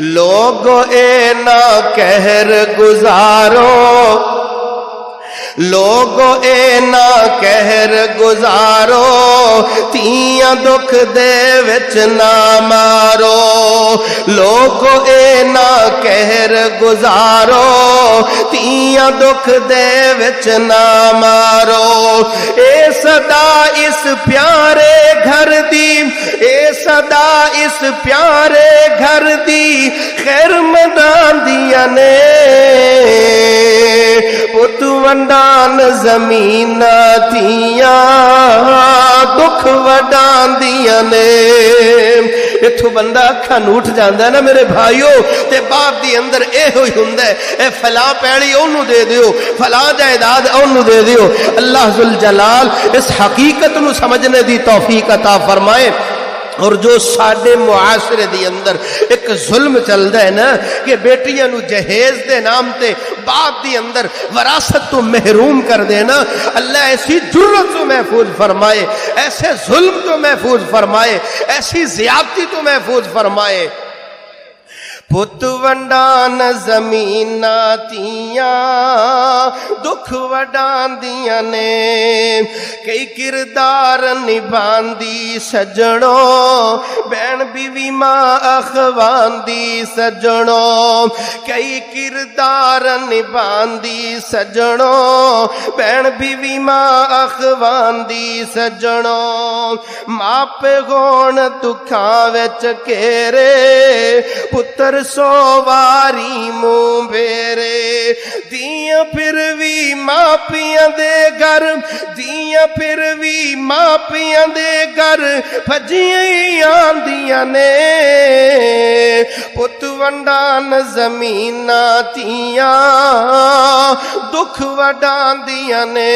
لوگو اے نا قہر گزارو لوگو اے نا قہر گزارو تیاں دکھ دے وچ نہ مارو لوگو اے نا قہر گزارو تیاں دکھ دے وچ نہ مارو اے صدا اس پیارے گھر دی اے صدا اس پیارے گھر دی خیر مدان دیا نے پت ونڈان زمین تھیاں دکھ وڈان دیا نے اتھو بندہ اکھاں نوٹ جاندا ہے نا میرے بھائیو تے باپ دی اندر اے ہوئی ہوندا ہے اے فلاں پیڑی اونوں دے دیو فلاں جائیداد اونوں دے دیو اللہ ذوالجلال اس حقیقت نو سمجھنے دی توفیق عطا فرمائے اور جو ساڈے معاشرے دی اندر ایک ظلم چلدا ہے نا کہ بیٹیاں نو جہیز دے نام تے باپ دی اندر وراثت تو محروم کر دینا اللہ ایسی جرت تو محفوظ فرمائے ایسے ظلم تو محفوظ فرمائے ایسی زیادتی تو محفوظ فرمائے پت ونڈان زمین تیاں دکھ وڈان دیا نے کئی کردار نبھان دی سجنوں بین بیوی ماں اخوان دی سجنوں کئی کردار نبھان دی سجنوں بین بیوی ماں اخوان دی سجنوں ماپ گون دکھاں وچ کیرے پتر سواری منہ بیرے دیاں پھر بھی ماپیاں دے گھر دیاں پھر بھی ماپیاں دے گھر بھجیاں آندیاں نے پت ونڈان زمین تیاں دکھ وڈان دیاں نے